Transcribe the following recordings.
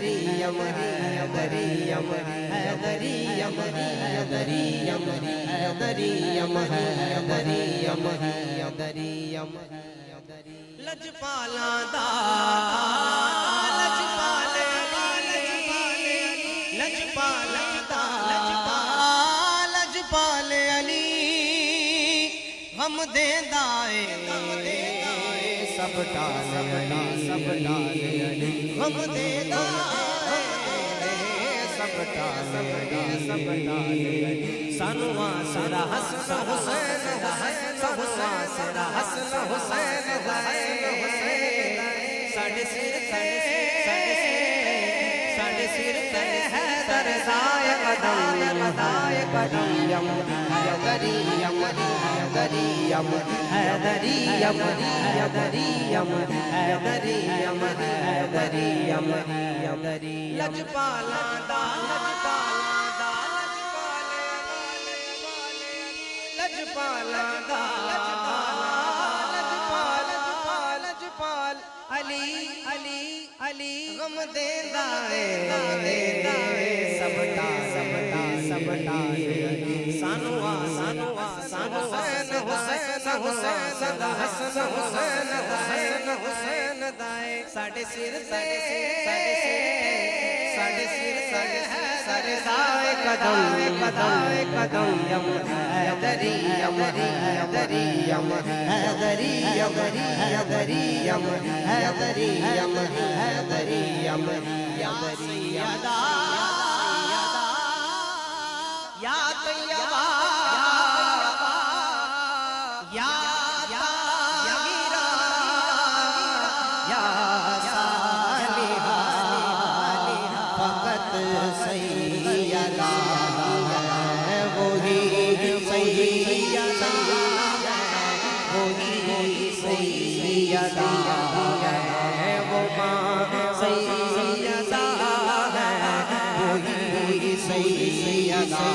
हैदरियम हैदरियम हैदरियम हैदरियम हैदरियम हैदरियम हैदरियम लजपाला दा लजपाले लजपाला दा लजपाले अली हम दे दाए सब डाले सब डाले हम दे दाए सब डाले सब डाले सानू आसरा हसन हुसैन सब आसरा हसन हुसैन साडे सिर साडे सिर है दरदाए कदम हैदरियम हैदरियम हैदरियम हैदरियम हैदरियम हैदरियम हैदरियम लजपाला दा लजपाला दा लजपाल अली अली अली गम दे दाए सब सानू सानू सानू हुसैन हुसैन हुसैन हसन हुसैन हुसैन हुसैन दाए साडे सिर साडे सिर साडे दाए कदम हैदरियम हैदरियम हैदरियम हैदरियम हैदरियम हैदरियम या सैयदा या तैयबा या ताहिरा या सालिहा फकत सैयदा वही सैयदा वही सैयदा वो मां सैयदा वही सैयदा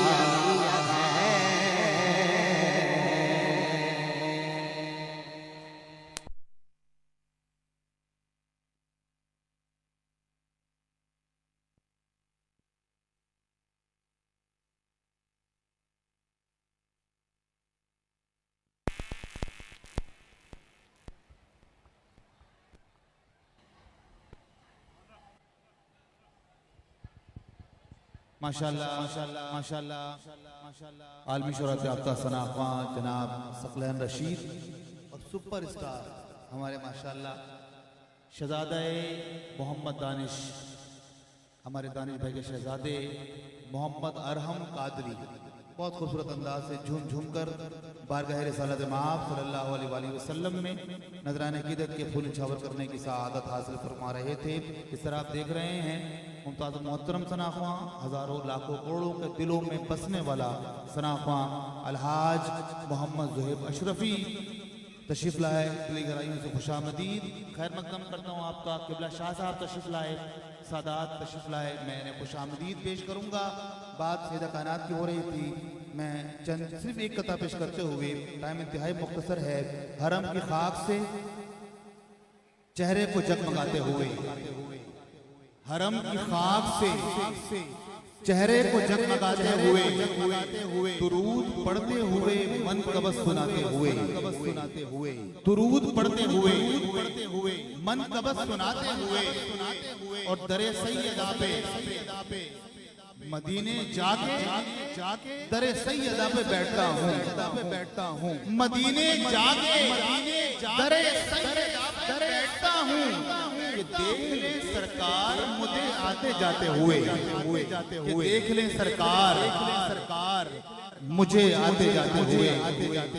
माशाल्लाह माशाल्लाह माशाल्लाह माशाल्लाह आलमी शोहरत याफ्ता सनाख्वां जनाब सकलैन रशीद और सुपरस्टार हमारे माशाल्लाह शहजादे मोहम्मद दानिश, हमारे दानिश भाई के शहजादे मोहम्मद अरहम कादरी बहुत खूबसूरत अंदाज से झूम झूम कर बारगाह रिसालत माब सल्लल्लाहु अलैहि वसल्लम में नजराने क़ीदत के फूल छावर करने की सआदत हासिल फरमा रहे थे। इस तरह आप देख रहे हैं मुमताज़ मोहतरम सनाख्वां हज़ारों लाखों करोड़ों के दिलों में बसने वाला सनाख्वां अलहाज मोहम्मद ज़ुहैब अशरफी तशरीफ़ लाए। दिली गहराइयों से खुशामदीद खैर मकदम करता हूँ आपका। क़िबला शाह साहब तशरीफ़ लाए, सादात तशरीफ़ लाए, मैं इन्हें खुशामदीद पेश करूँगा। बात सैयदा कायनात की हो रही थी, मैं चंद सिर्फ एक कथा पेश करते हुए, टाइम इंतहाई मुख्तसर है। हरम की खाक से चेहरे को जगमगाते हुए, हरम की खाक से चेहरे को जगमगाते हुए, दुरूद पढ़ते हुए, मन कबस सुनाते हुए, दुरूद पढ़ते हुए, मन कबस सुनाते हुए, और दरे सैयदा पे मदीने जाके दरे सैयदा पे बैठता हूँ, मदीने जाके दरे सैयदा पे बैठता हूँ कि देख ले सरकार मुझे आते जाते हुए, देख ले सरकार मुझे आते जाते हुए।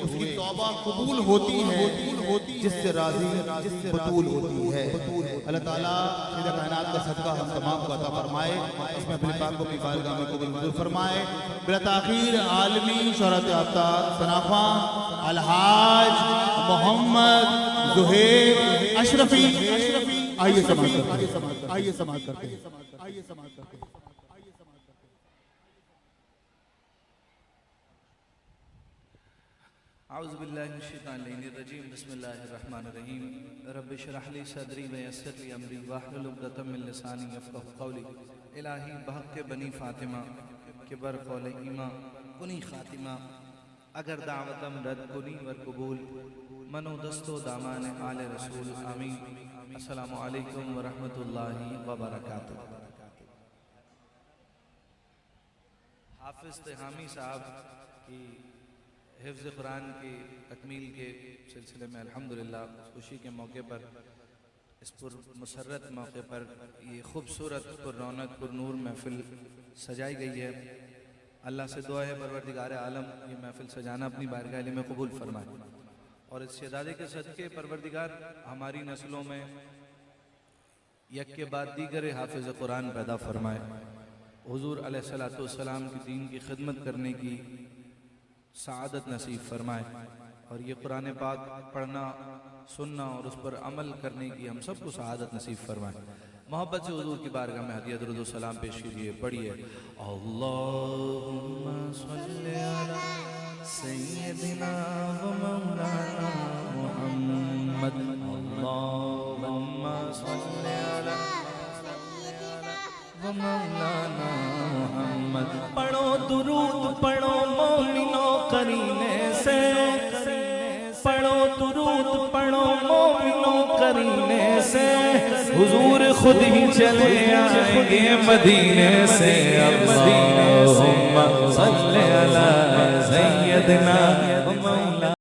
उसकी तौबा कबूल होती है जिससे राजी बतूल होती है। अल्लाह ताला सैयदा कायनात का सदका हम तमाम को अता फरमाए, इसमें अपने पाक को अपनी बारगाह में कबूल मंजूर फरमाए। बिला ताखीर आलमी शोहरत याफ्ता सनाख्वां अलहाज मोहम्मद ज़ुहैब अशरफी आइए समाअत करते हैं। औज़ुबिल्लाहिमिनश्शैतानिर्रजीम बिस्मिल्लाहिर्रहमानिर्रहीम रब्बि इश्रह ली सदरी व यस्सिर ली अमरी वहलुल उक़दतम मिन लिसानी यफ़क़हू क़ौली। इलाही बहक़ बनी फ़ातिमा के बर क़ौल ईमा कुनी ख़ातिमा अगर दावतम रद कुनी वर कबूल मनो दस्तो दामान आले रसूल आमीन। अस्सलामु अलैकुम व रहमतुल्लाहि व बरकातुहू। हाफिज़ तिहामी साहब की हिफ्ज़ कुरान की तकमील के सिलसिले में अल्हम्दुलिल्लाह खुशी के मौके पर इस मुसर्रत मौके पर ये खूबसूरत पुररौनक पुरनूर महफ़िल सजाई गई है। अल्लाह से दुआ है परवरदिगार आलम ये महफ़िल सजाना अपनी बारगाह में कबूल फरमाए और इस शहज़ादे के सदक़े परवरदिगार हमारी नस्लों में एक के बाद दीगर हाफिज़ कुरान पैदा फरमाए। हुज़ूर अलैहिस्सलातु वस्सलाम की दीन की खिदमत करने की सआदत नसीब फरमाए और ये कुरान पाक पढ़ना सुनना और उस पर अमल करने की हम सबको सआदत नसीब फरमाए। मोहब्बत से हुज़ूर की बारगाह में हदिया दुरूद व सलाम पेश कीजिए। पढ़िए अल्लाहुम्मा सल्लि अला सय्यिदिना व मौलाना मुहम्मद। अल्लाहुम्मा सल्लि अला व मौलाना मुहम्मद। पढ़ो दुरूद पढ़ो मोमिनो करीने से, पढ़ो दुरूद पढ़ो मोमिनो करीने से, हुजूर खुद ही चले आएंगे मदीने से। अल्लाहुम्मा सल्लि अला सय्यिदिना व मौलाना।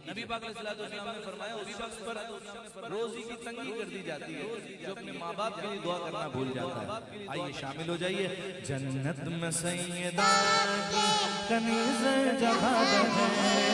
नबी पाक अलैहिस्सलाम ने फरमाया उस शख्स पर रोजी की तंगी कर दी जाती है जो अपने माँ बाप के लिए दुआ करना भूल जाता है। आइए शामिल हो जाइए। जन्नत में सैयदा की कनीज़ जगह है।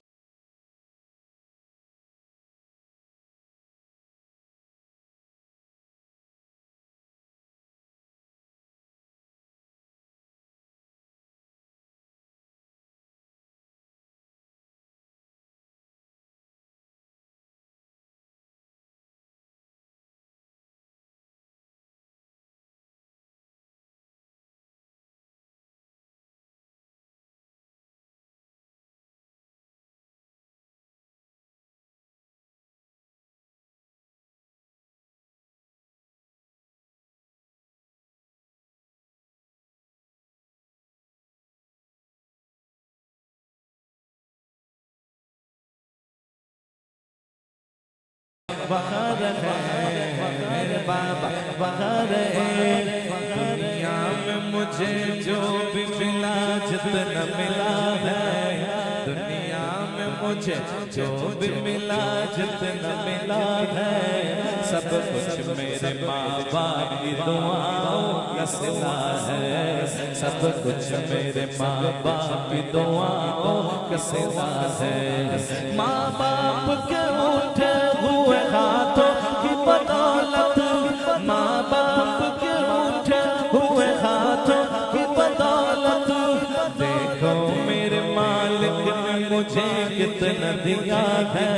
बहार है मेरे बाबा बहार है। दुनिया में मुझे जो भी मिला जितना मिला है, दुनिया में मुझे जो भी मिला जितना मिला है, सब कुछ मेरे माँ बाप की दुआओं का सिला है। सब कुछ मेरे माँ बाप की दुआओं का सिला है। माँ बाप के उठे हुए हाथों की बदौलत, माँ बाप के उठे हुए हाथों की बदौलत, देखो मेरे मालिक ने मुझे कितना दिया है।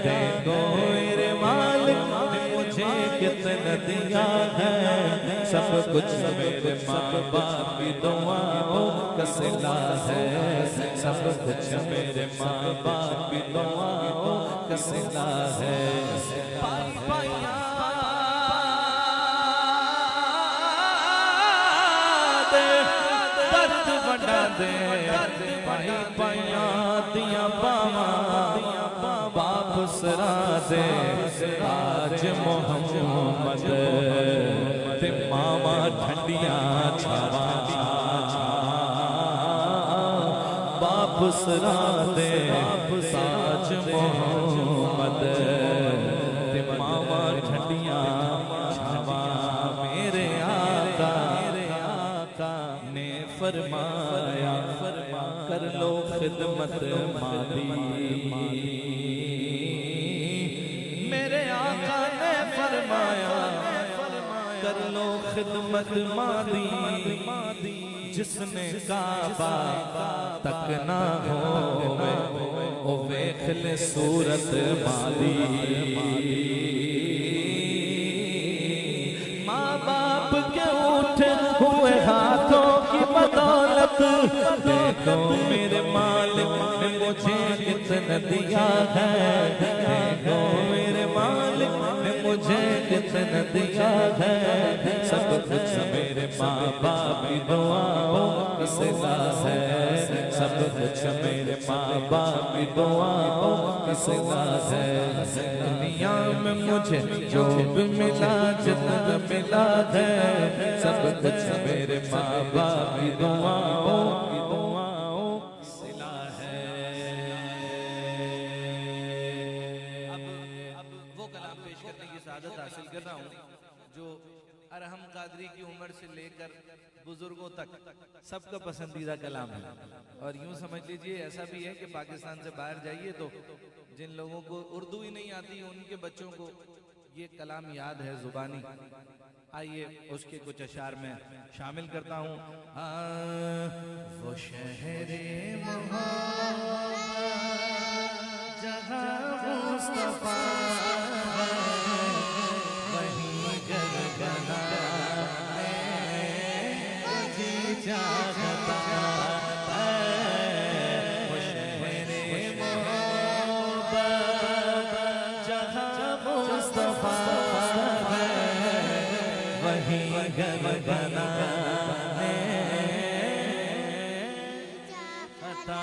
देखो मेरे मालिक ने मुझे कितना दिया है। सब कुछ मेरे माँ बाप की दुआओं का सिला है। सब कुछ मेरे माँ बाप की दुआओं का सिला है। पाई पाइया दे दर्द बड़ा दे, पाई पाइया दिया बामा बाप सरा दे। आज मोहम्मद मामा ठंडिया छावा वापस राते साज मोहम्मद ते मामा ठंडिया छावा मेरे आका ने फरमाया कर लो खिदमत मादी मेरे आका ने फरमाया कर लो खिदमत मादी जिसने काबा तक ना होवे ओ वेख ले सूरत मादी माँ बाप के उठे हुए हाथों की बदौलत देखो मेरे मालिक ने मुझे कितना दिया है देखो मेरे मालिक ने मुझे कितना दिया है सब कुछ मेरे माँ बाप की दुआओं की सिला है सब कुछ मेरे माँ बाप की दुआओं की सिला है दुनिया में मुझे जो भी मिला जितना मिला है सब कुछ मेरे माँ बाप की दुआओं सिला है। अब वो कलाम पेश करने की सादत हासिल कर रहा हूँ जो अरहम कादरी की उम्र से लेकर बुजुर्गों तक सबका पसंदीदा कलाम है। और यूं समझ लीजिए ऐसा भी है कि पाकिस्तान से बाहर जाइए तो जिन लोगों को उर्दू ही नहीं आती उनके बच्चों को ये कलाम याद है जुबानी। आइए उसके कुछ अशार में शामिल करता हूँ। वो शहरे मोहब्बत जहाँ मुस्तफा है वहीं गरगना जी जागता है। वो शहरे मोहब्बत जहाँ मुस्तफा है वहीं गरगना आता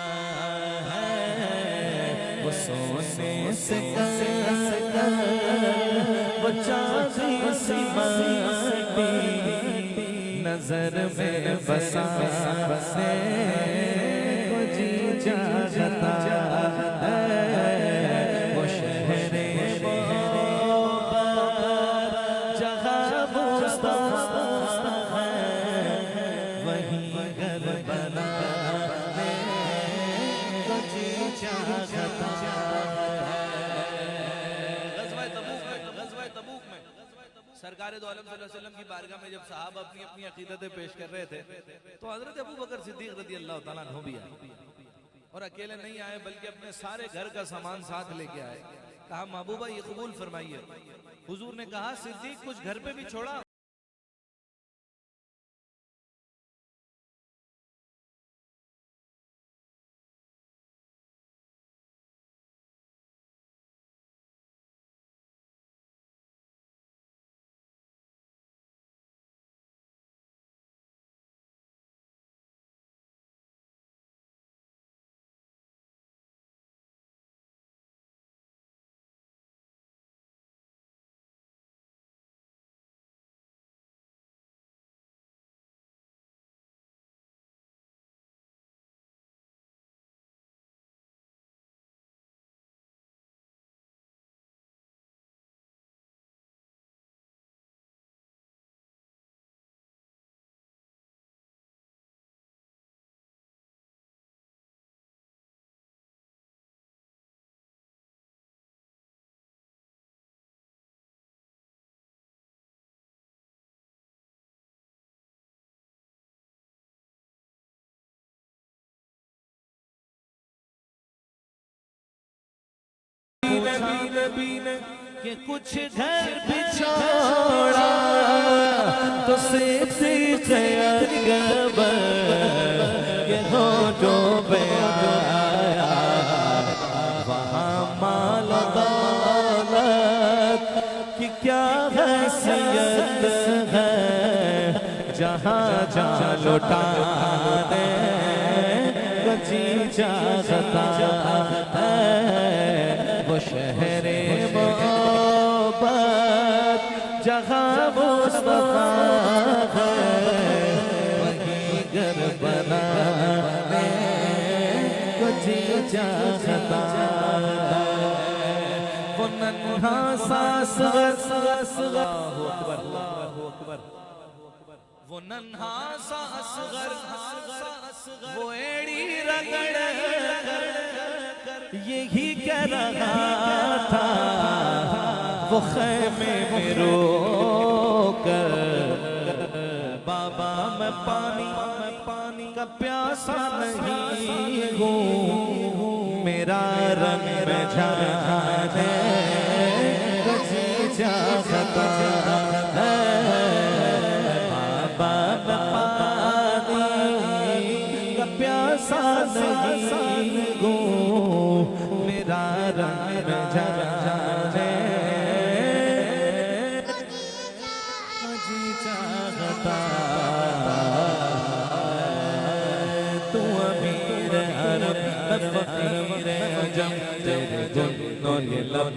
है। वो सोने से वो चांदी सी माटी नजर में बसा बसे वो जी जागता है। वो शहरे मोहब्बत जहाँ मुस्तफा है वहीं घर बनाने को जी जागता है। ग़ज़वा तबूक में सरकार दो आलम सल्लल्लाहु अलैहि वसल्लम की बारगाह में जब साहब अपनी अपनी अकीदतें पेश कर रहे थे तो हजरत अबू बकर सिद्दीक रज़ी अल्लाह तआला अन्हु भी आए और अकेले नहीं आए बल्कि अपने सारे घर का सामान साथ लेके आए। कहा महबूबा ये कबूल फरमाइए। हुजूर ने कहा सिद्दीक कुछ घर पे भी छोड़ा। नबी ने कि कुछ घर भी छोड़ा तो सिद्दीक़ अकबर के होठों पे आया वहाँ माल दौलत की क्या हैसियत है जहाँ जहाँ लुटाने को जी जागता है। वो शहरे मोहब्बत जहाँ मुस्तफा नन्हा सा असगर, अल्लाहु अकबर, अल्लाहु अकबर। वो नन्हा सा असगर, वो एड़ी रगड़ यही कह रहा था, वो खैमे में रो कर, बाबा मैं पानी का प्यासा नहीं हूँ, मेरा रंग में जाने जी चाहता है, बाबा मैं पानी का प्यासा नहीं हूँ, मेरा रंग में जाने जी चाहता। तू अमीर अरब मैं फकीर अजम, तेरे गुनों के लब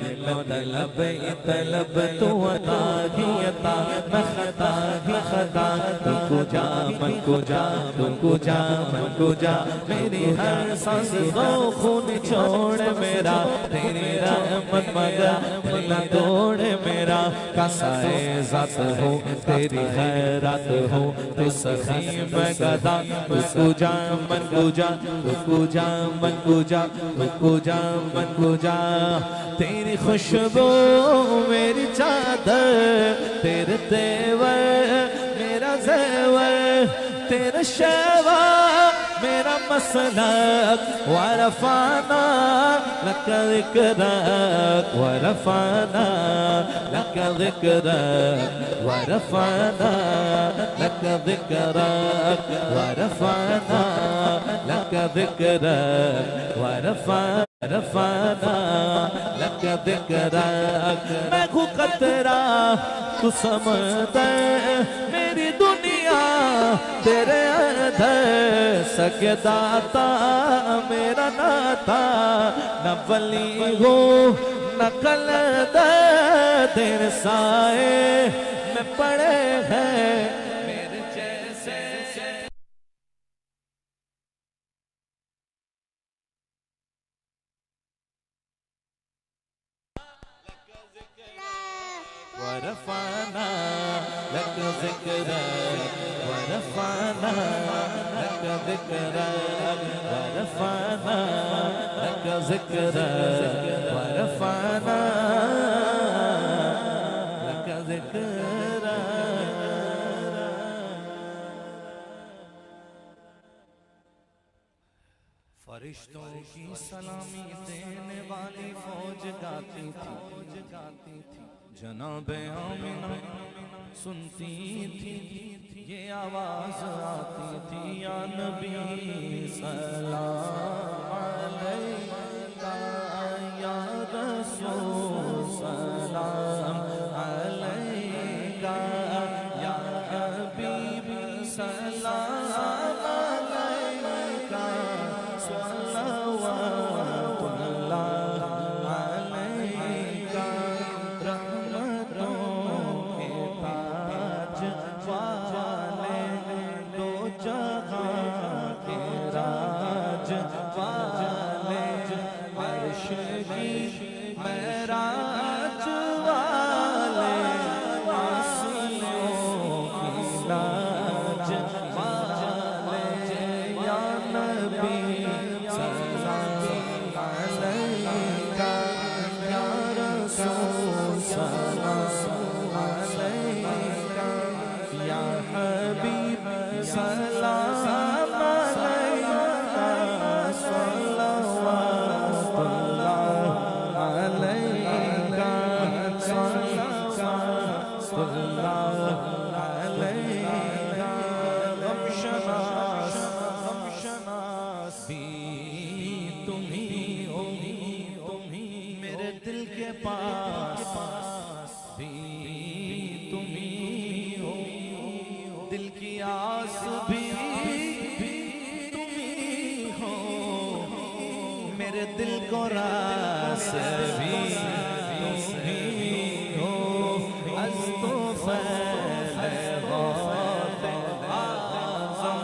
तलब तलब, तू अता ही अता मैं खता ही खता, तुमको जा मन को जा, तुमको जा मन को जा, मेरी हर सांस को खून छोड़ मेरा, तेरी रहमत मगा मिला तोड़ मेरा, कासाए जात हो तेरी खैरात हो, तू सखी मैं गदा, तुझको जा मन को जा, तुझको जा मन को जा, तुझको जा मन को जा, तेरी खुशबू मेरी चादर, तेरे तेवर मेरा ज़ेवर, तेरा शवा मेरा मसलक, वरफ़ाना लक ज़िक्रक, वरफ़ाना लक ज़िक्रक, वरफ़ाना लक ज़िक्रक, वरफ़ाना लक ज़िक्रक, वरफ़ाना लक ज़िक्रक। मैं हूँ कतरा तू समंदर, मेरी दुनिया तेरे अंदर, सके दाता मेरा नाता, न वली हो न कलंदर, तेरे साए में पड़े हैं मेरे जैसे। वरफ़ाना लक ज़िक्रक, वरफ़ाना लक ज़िक्रक, वरफ़ाना लक ज़िक्रक, वरफ़ाना लक ज़िक्रक। फरिश्तों की सलामी देने वाली फौज गाती थी, जनाबे आमिना सुनती थी, ये आवाज आती थी, या नबी सलाम अलैका, या रसूल सलाम अलैका, या हबीबी सलाम अलैका, सल्लल्लाहु अलैका, दिल को रास भी तुम्ही हो, अस्तग़फ़िर आज़म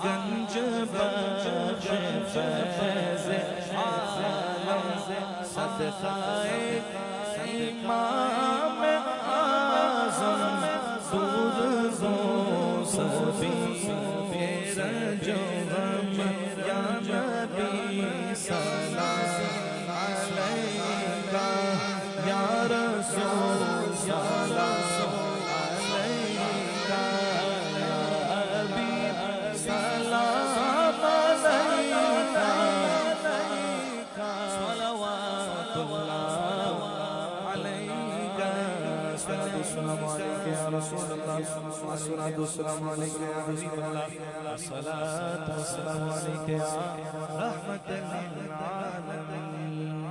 गंज बख्श फैज़ आलम, सदक़ा सदकाए इमाम आज़म दूर हो सभी मेरा जो गम या नबी सलाम अलैका या रसूल सलाम अलैका या हबीब सलाम अलैका सलवातुल्लाह अलैका अस्सलामु अलैका या रसूलल्लाह अस्सलामु अलैका या हबीबल्लाह अस्सलातु वस्सलामु अलैका या रहमतल लिल आलमीन।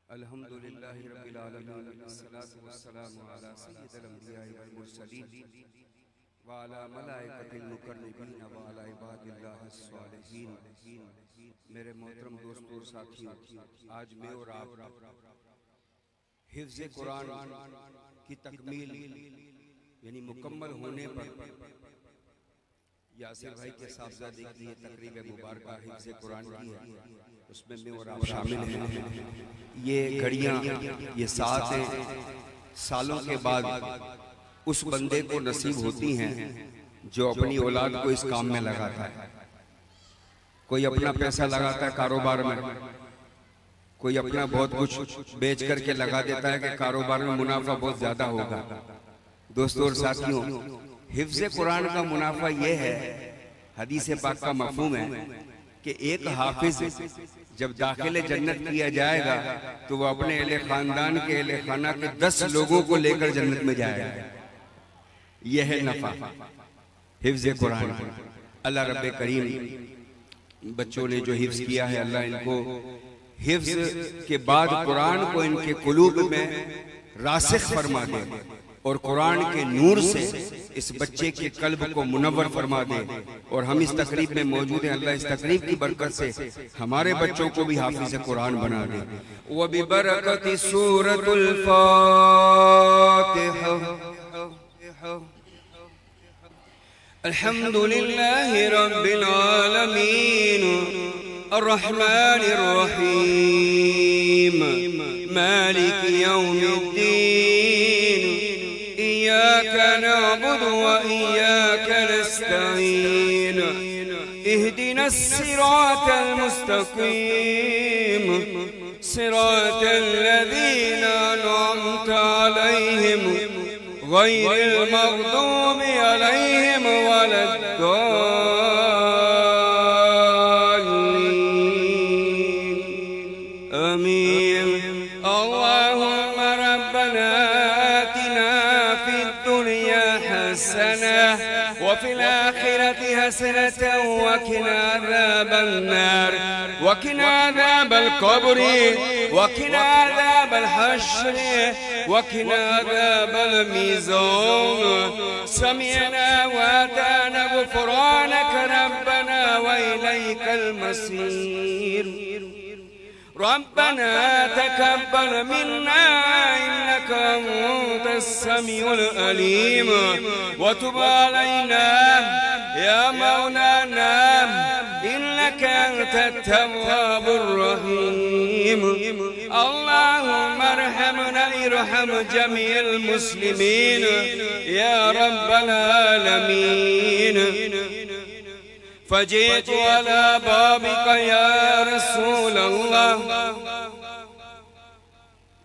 अल्हम्दुलिल्लाहि रब्बिल आलमीन अस्सलातु वस्सलामु अला सय्यिदिल अंबिया'i वल मुरसलीन व अला मलाइकतिल मुकर्रबीन व अला इबादिल्लाहिस सालिहीन। मेरे मोहतरम दोस्तों और साथियों, आज मैं और आप हिफ्ज़ कुरान की तकमील यानी मुकम्मल होने पर यासिर भाई के साहबजादे की ये तकरीब मुबारक हिफ्ज़ कुरान की है, उसमें मैं और आप शामिल हैं। ये घड़ियाँ, ये सालों के बाद उस बंदे को नसीब होती हैं जो अपनी औलाद को इस काम में लगाता है। कोई अपना पैसा लगाता है कारोबार में, कोई अपना बहुत कुछ बेच करके लगा देता है कि कारोबार में मुनाफा बहुत ज्यादा होगा। दोस्तों और साथियों, हिफ्ज़ कुरान का मुनाफा ये है, हदीस पाक का मफ़हूम है कि एक हाफिज जब दाखिले जन्नत किया जाएगा तो वो अपने अहले खानदान के अहले खाना के 10 लोगों को लेकर जन्नत में जाएगा। यह है नफा हिफ्ज़ कुरान। अल्लाह रब्बे करीम बच्चों ने जो हिफ्ज़ किया है, अल्लाह इनको हिफ्ज़ के बाद कुरान को इनके कुलूब में रासिख फरमा दे और कुरान के नूर से इस बच्चे के कल्ब को मुनव्वर फरमा दे। और हम इस तकरीब में मौजूद हैं, अल्लाह इस तकरीब की बरकत से हमारे बच्चों को भी हाफिज़ कुरान बना दे। व बिबरकति सूरतुल फातिहा। अल्हम्दुलिल्लाहि रब्बिल आलमीन अर्रहमानिर रहीम मालिकि यौमिद्दीन इय्याका नअबुदु व इय्याका नस्तईन इहदिनस सिरातल मुस्तकीम सिरातल लज़ीना अनअमता अलैहिम गैरिल मग़दूबि अलैहिम वलद्दाल्लीन आमीन। अल्लाहुम्मा रब्बना आतिना फिद दुनिया हसना व फिल आखिरति हसनतन व क़िना अज़ाबन नार व क़िना अज़ाबल क़ब्रि व क़िना अज़ाबल हश्र व क़िना अज़ाबल मीज़ान। समिअना व अताना ग़ुफ़रानक रब्बना व इलैकल मसीर। रब्बना तक़ब्बल मिन्ना इन्नका अंतस समीउल अलीम व तुब अलैना या मौलाना इन्नका अंतत तव्वाबुर रहीम। अल्लाहुम्मा अर्हमना इरहम जमीअल मुस्लिमीन या रब्बल आलमीन। फजीतु अला बाबिका या रसूल अल्लाह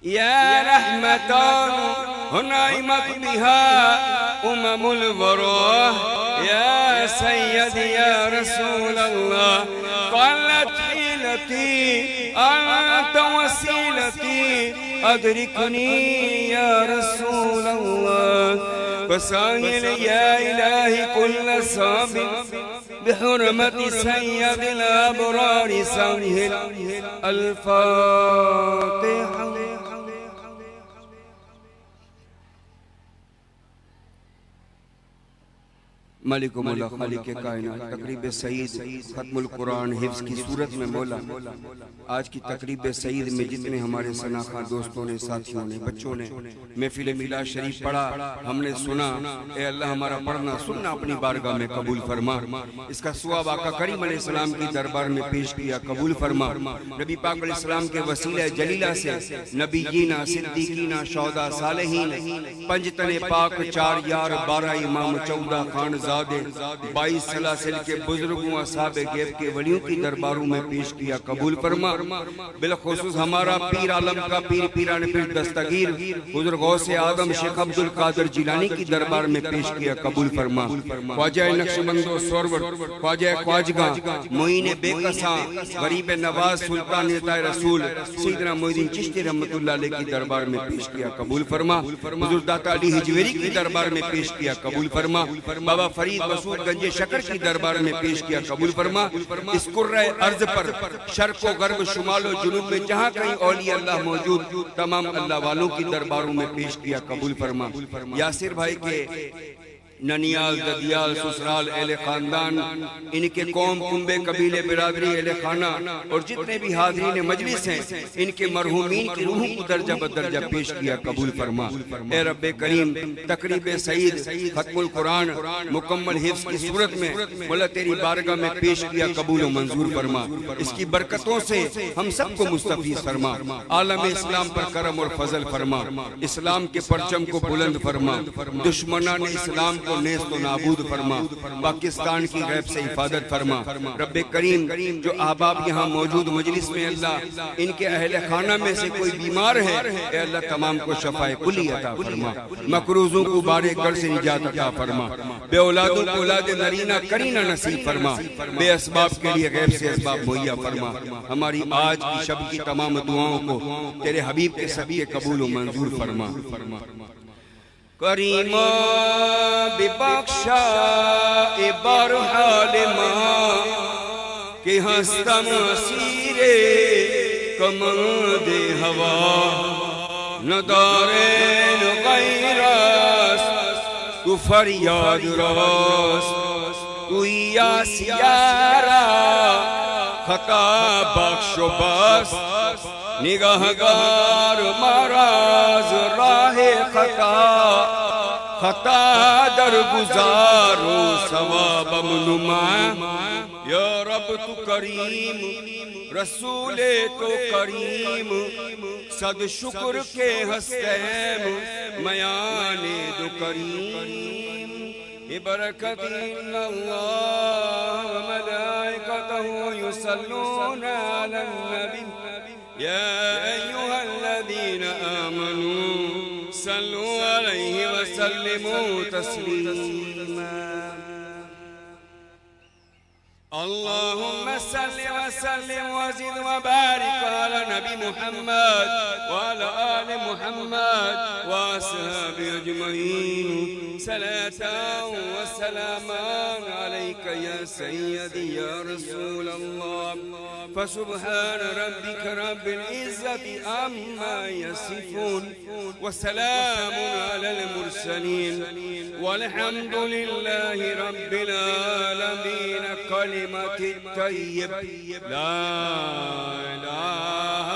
या रहमतन हुनैमत बिहा उममुल वरा या सय्यदी या रसूल अल्लाह क़ल्लत हिलती अंत वसीलती अदरिकनी या रसूल अल्लाह फसाहिल या इलाही कुल्ल साबिक बिहुरमति सय्यदिल अबरार सहिल अल-फातिहा। मालिक मौला खालिक के कायनात तकरीब सईद खत्मुल कुरान हिफ्ज़ की सूरत में मौला आज की तकरीब सईद में जितने हमारे सनाखा दोस्तों ने, साथियों ने, बच्चों ने महफिल मिलाद शरीफ पढ़ा, हमने सुना, ए अल्लाह हमारा पढ़ना सुनना अपनी बारगाह में कबूल फरमा। इसका सवाब आका करीम अलैहिस्सलाम की दरबार में पेश किया, कबूल फरमा। नबी पाक अलैहिस्सलाम के वसीले जलीला से नबीयीना, सिद्दीकीना, शौहदा, सालेहीन, पंज तने पाक, 4 यार, 12 इमाम, 14 खानजादे, 22 सलासिल के बुजुर्गों, असहाबे गैब के वलियों की दरबारों में पेश किया, कबूल फरमा। बिलखुसूस हमारा पीर आलम का पीर, पीरान पीर दस्तगीर हुज़ूर गौसे आदम शेख अब्दुल कादिर जिलानी की दरबार में पेश किया, कबूल फरमा। ख्वाजा नक्शबंदो सरवर, ख्वाजा ख्वाजगा, मोइन बेकसा, गरीब नवाज, सुल्तान नेताए रसूल सैयदना मोइनुद्दीन चिश्ती रहमतुल्लाह अलैह की दरबार में पेश किया, कबूल फरमा। हुज़ूर दाता अली हिजवेरी की दरबार में पेश किया, कबूल फरमा। बाबा फरीद मसूद गंजे शकर की दरबार में पेश किया, कबूल फरमा। इस कुर्रे अर्ज पर शर्क व गर्ब, शुमालो जुनूब में जहाँ कहीं औलिया अल्लाह मौजूद, तमाम अल्लाह वालों की दरबारों में पेश किया, कबूल फरमा। यासिर भाई के ननियाल, ददियाल, ससुराल, एले खानदान, इनके कौम, कुंबे, कबीले, बिरादरी, एले खाना और जितने भी हाज़रीन मजलिस हैं, इनके मरहूमीन की रूहों को दर्जा बदर्जा पेश किया, कबूल फरमा। ए रब्बे करीम तकरीब सईद खत्मुल कुरान मुकम्मल हिफ्ज़ की सूरत में मौला तेरी बारगाह में पेश किया, कबूल व मंजूर फरमा। इसकी बरकतों से हम सबको मुस्तफ़ीज़ फरमा। आलम इस्लाम पर करम और फजल फरमा। इस्लाम के परचम को बुलंद फरमा। दुश्मनान इस्लाम को नेस्त व नाबूद फरमा। पाकिस्तान की गैब से हिफाजत फरमा। रब्बे करीम जो अहबाब यहाँ मौजूद मजलिस में अल्लाह इनके अहले खाना में से कोई बीमार है, ए अल्लाह तमाम को शफाए कुली अता फरमा। मकरूजों को बारे कर से निजात अता फरमा। बे औलादों को औलाद नरीना करीना नसीब फरमा। बे असबाब के लिए गैब से असबाब मुहैया फरमा। हमारी आज की शब की तमाम दुआओं को तेरे हबीब के सभी कबूल व मंजूर फरमा। करीमा बिबख्शा ए बरहाल मां के हस्तम सीरे कमंदे हवा न दारे न गैरस तू फरियाद रास तू यासियारा खता बख्शो बस निगाहगार महाराज राहे खता खता दर गुजारो सवाब नुमा। या रब तू करीम रसूले तो करीम सद शुक्र के हस्तेम मयाने दो करीम। बरकत अल्लाह व मलाइकतहु युसल्लूना अलन नबी या अय्युहल्लज़ीना आमनू सल्लू अलैहि व सल्लिमू तस्लीमा। अल्लाहुम्मा सल्लि व सल्लिम व ज़िद व बारिक अला नबी मुहम्मद व अला आलि मुहम्मद व अस्हाबि अजमईन। सलातन व सलामान अलैका या सय्यदी या रसूल अल्लाह। फसुब्हान रब्बिका रब्बिल इज्जति अम्मा यसिफून व सलामुन अलल मुरसलीन वल्हम्दुलिल्लाहि रब्बिल आलमीन। कलिमत तय्यब ला इलाहा